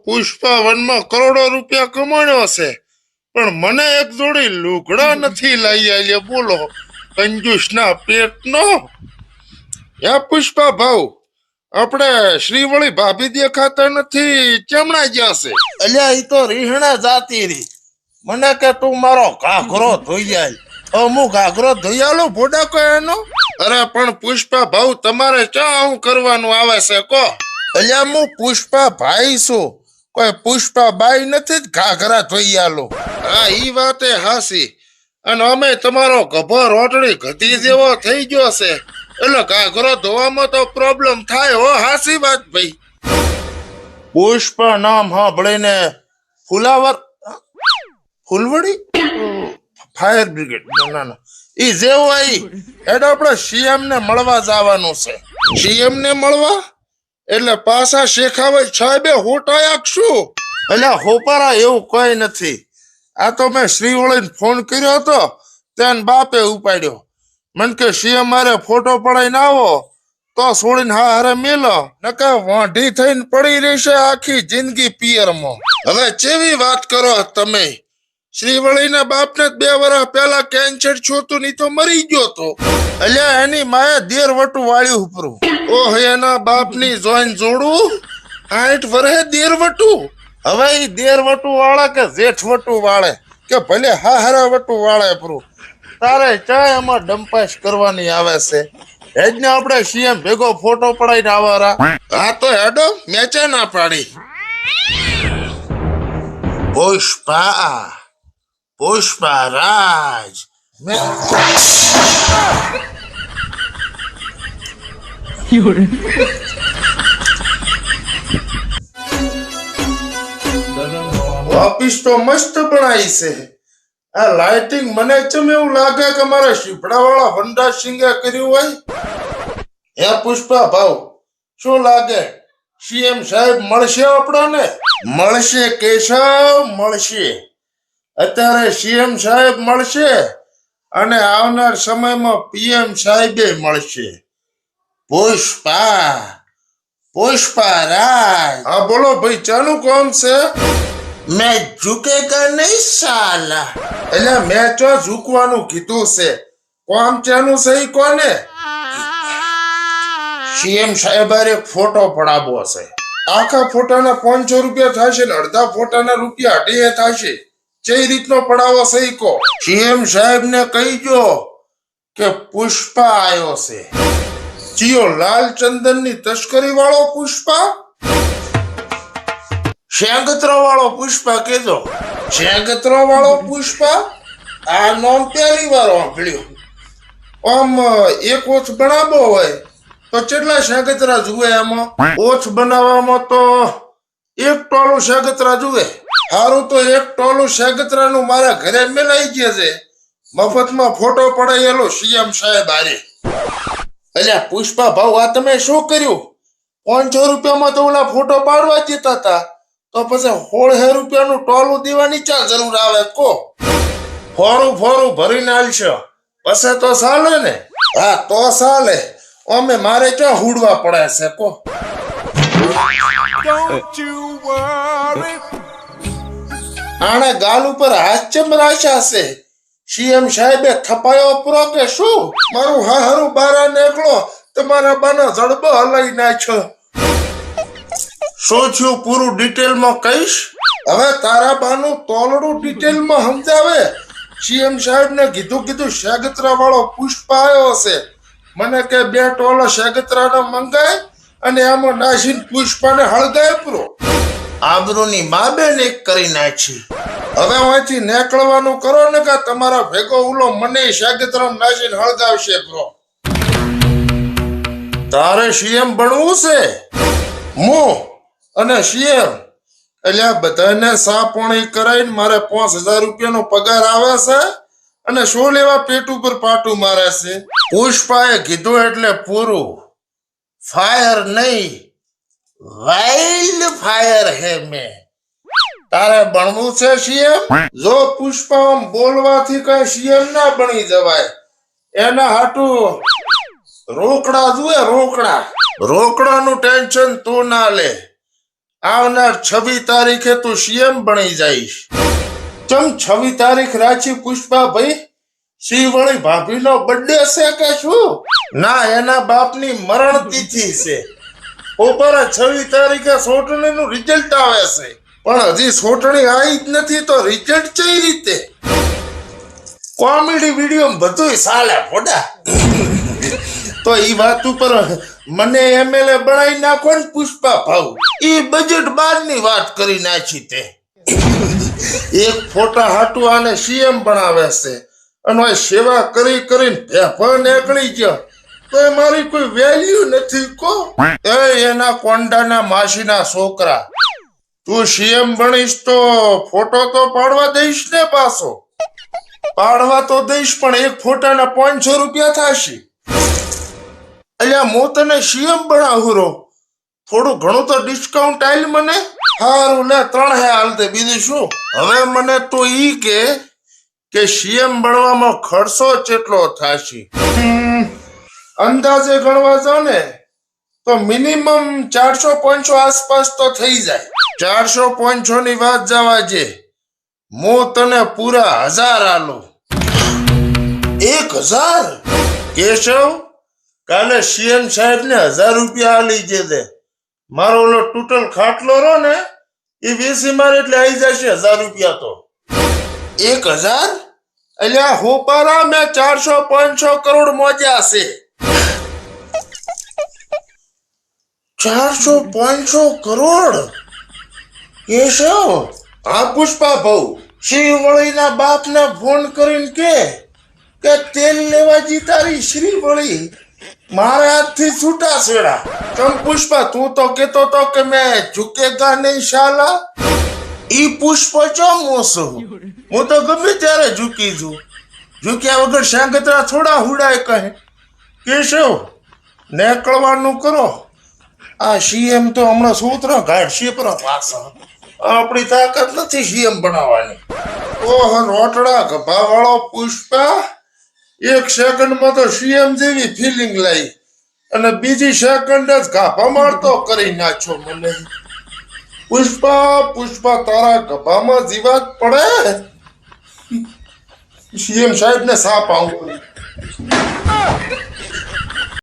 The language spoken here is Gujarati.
પુષ્પા વનમાં કરોડો રૂપિયા કમાણ્યો છે, પણ મને એક જોડી લુગડા નથી લઈ આલ્યા. બોલો કંજૂસ ના પેટ નો. પુષ્પા ભાવ, આપણે શ્રીવળી ભાભી દેખાતા નથી, ચમણા ગયા છે? અલ્યા ઈ તો રીહણા જાતી રી. મને કે તું મારો ઘાઘરો ધોઈ આલ. હું ઘાઘરો ધોઈ આલું ભોડા કો એનો? અરે પણ પુષ્પા ભાવ, તમારે ક્યાં આવું કરવાનું આવે છે કો? અલ્યા હું પુષ્પા ભાઈ છું, કોઈ પુષ્પા બાઈ નથી જ ઘાઘરા ધોઈ આલો. હા ઈ વાતે હાસી. અને અમે તમારો ગભો રોટડી ગધી જેવો થઈ ગયો છે, એટલે ઘાઘરો ધોવામાં તો પ્રોબ્લેમ થાય. હો હાસી વાત ભાઈ. પુષ્પા નામ સાંભળીને ફુલાવર ફૂલવડી ફાયર બ્રિગેડ ના ઈ જેવો આઈ એટલે આપણે સીએમ ને મળવા જવાનું છે. સીએમ ને મળવા? એટલે પાછા શેખાવત સાહેબે હોટાયા શું? એટલે હોપારા એવું કોઈ નથી. આ તો મેં શ્રીવળીને ફોન કર્યો હતો, ત્યાં બાપે ઉપાડ્યો. મને કે સીએમ મારે ફોટો પડાઈને આવો તો છોડીને હા હારે મેલો, નકા વાંઢી થઈને પડી રહેશે આખી જિંદગી પિયરમાં. હવે કેવી વાત કરો તમે? શ્રીવળીના બાપને 2 વર્ષ પહેલા કેન્સર છોતું ની તો મરી ગયો તો. અલ્યા એની માએ દેરવટું વાળ્યું ઉપરું. ઓહ, એના બાપની જોઈન જોડું 60 વર્ષે દેરવટું. હવે ઈ દેરવટું વાળે કે જેઠવટું વાળે કે ભલે હારા વટું વાળે ઉપરું, તારે ચાય એમાં ડંપાસ કરવાની આવે છે. હેજને આપણે સીએમ ભેગો ફોટો પડાઈને આવારા. હા તો હેડો, મેચે ના પાડી. પુષ્પા પુષ્પા રાજ ઓફિસ તો મસ્ત બનાવી છે. આ લાઇટિંગ મને ચમ એવું લાગે કે મારા શીપડા વાળા વનરાજ સિંગે કર્યું હોય. હે પુષ્પા ભાવ, શું લાગે સીએમ સાહેબ મળશે આપણને? મળશે કેશવ, મળશે. અત્યારે સીએમ સાહેબ મળશે અને આવનાર સમયમાં પીએમ સાહેબે મળશે. પુષ્પા પુષ્પા રાજ. હા બોલો ભાઈ, ચાનું કોમ છે? મેં ઝુકેગા નહીં સાલા. એટલે મેં ચો ઝૂકવાનું કીધું છે, કોમ ચાનું છે ઈ કોને? સીએમ સાહેબ હારે ફોટો પડાવવો છે. આખા ફોટાના 500 રૂપિયા થશે ને અડધા ફોટાના રૂપિયા 2.5 થશે. જે રીતનો પડાવો છે ઈ કો. સીએમ સાહેબ ને કહીજો કે પુષ્પા આવ્યો છે. ચિયો લાલ ચંદન ની તસ્કરી વાળો પુષ્પા? શેંગત્રો વાળો પુષ્પા કેજો. શેંગત્રો વાળો પુષ્પા? આ નામ પહેલી વાર સાંભળ્યું. આમ એક ઓછ બનાવવો હોય તો કેટલા શેંગત્રા જુએ? એમાં ઓછ બનાવવામાં તો 1 ટોલું શેંગત્રા જુએ. હારું તો 1 ટોલું શેંગત્રાનું મારા ઘરે મેલાઈ ગયા છે, મફતમાં ફોટો પડાયેલો સીએમ સાહેબ હારે. અલ્યા પુષ્પા ભાવ, આ તમે શું કર્યું? 500 રૂપિયામાં તો ઓલા ફોટો પાડવા જતા હતા, તો પછી 16 રૂપિયાનું ટોલું દેવાની ચા જરૂર આવે કો? ફોરું ફોરું ભરીને આલશો પછી તો ચાલે ને? હા તો ચાલે. અમે મારે ક્યાં હુડવા પડે છે કો? આને ગાલ ઉપર હાથ ચમ રાખ્યા છે? સીએમ સાહેબે થપાયો પૂરો કે શું? મારું હારું બારા નીકળો, તમારા બાના જડબો હલાઈ નાખ્યો. શું થયું પૂરું ડિટેલમાં કહીશ? હવે તારા બાનું તોલડું ડિટેલમાં સમજાવે. સીએમ સાહેબ ને કીધું શેગત્રા વાળો પુષ્પા આવ્યો છે. મને કે 2 ટોલો શેગત્રાનો મંગાય અને આમાં નાસીને પુષ્પાને હળગાય પૂરો. આબરૂની મા બેન એક કરી નાખી. હવે અહીંથી નીકળવાનું કરો ને કે તમારા ભેગો ઉલો મને શેગત્રામ નાસીને હળગાવશે પૂરો. તારે સીએમ બનવું છે? હું અને સીએમ એટલે બધાને સાપોણી કરાઈને મારે 5000 રૂપિયાનો પગાર આવે છે અને શું લેવા પેટ ઉપર પાટું મારે છે? પુષ્પાએ કીધું એટલે પૂરું. ફાયર નહીં, વાઇલ્ડ ફાયર હે મેં. તારે બનવું છે સીએમ? જો પુષ્પા આમ બોલવાથી કઈ સીએમ ના બની જવાય. એના હાટું રોકડા જુએ, રોકડાનું ટેન્શન તું ના લે. આવનાર 26 તારીખે તું સીએમ બની જઈશ. ચમ 26 તારીખ રાખી પુષ્પા ભાઈ? શિવવળી ભાભીનો બર્થડે છે કે શું? ના, એના બાપની મરણ તિથિ છે. બપોરે 26 તારીખે સોટણીનું રિઝલ્ટ આવે છે. પણ હજી સોટણી આવી જ નથી તો રિઝલ્ટ કઈ રીતે? કોમેડી વિડીયો બધુંય ચાલે ફોડા. તો ઈ વાત ઉપર મને એમએલએ બનાવી નાખો ને પુષ્પા ભાવ. ઈ બજેટ બારની વાત કરી નાખી તે. એક ફોટા હાટુ આને સીએમ બનાવે છે અને સેવા કરી કરીને ભેફા નીકળી ગયો તો એ મારી કોઈ વેલ્યુ નથી કો. એ એના કોંડાના માસીના છોકરા, તું સીએમ બનીશ તો ફોટો તો પાડવા દઈશ ને? પાછો પાડવા તો દઈશ પણ એક ફોટાના 500 રૂપિયા થશે. અલ્યા હું તને સીએમ બનાવું, થોડું ઘણું તો ડિસ્કાઉન્ટ આલ મને. હારું લે 3 હાલ દે, બીજું શું? હવે મને તો ઈ કે સીએમ બનવામાં ખર્ચો કેટલો થશે? અંદાજે ગણવા જાવ ને તો મિનિમમ 400-500 આસપાસ તો થઈ જાય. 400-500 ની વાત જવા જે, હું તને પૂરા 1000 આલું. 1000? કેશવ, કાલે સીએમ સાહેબ ને 1000 રૂપિયા આલી જે દે. મારો ઓલો તૂટલ ખાટલો રો ને એ વેસી મારે એટલે આવી જશે 1000 રૂપિયા તો. 1000? અલ્યા હોપારા, મેં 400-500 કરોડ મોજ્યા છે. 400-500 કરોડ? કેશવ, હા પુષ્પા ભાઉ, શ્રીવળીના બાપને ફોન કરીને કે તેલ લેવા જી તારી શ્રીવળી મારા હાથથી છૂટા છેડા. ચમ પુષ્પા, તું તો કેતો તો કે મેં ઝુકેગા નહીં શાલા. ઈ પુષ્પ ચમ મોસું, હું તો ગમે ત્યારે ઝૂકી જઉં. ઝૂક્યા વગર શાંગતરા થોડા હુડાય કહે. કેશવ, નીકળવાનું કરો. આ સીએમ તો હમણાં સૂત્ર કાઢશે પર પાછા. આપણી તાકાત નથી સીએમ બનાવવાની. ઓહ રોટડા ગભા વાળો પુષ્પા, 1 સેકન્ડમાં તો સીએમ જેવી ફિલિંગ લઈ અને બીજી સેકન્ડ જ ગાભા મારતો કરી નાખ્યો મને. પુષ્પા તારા ગભામાં જીવાત પડે. સીએમ સાહેબ ને સાપ આવું.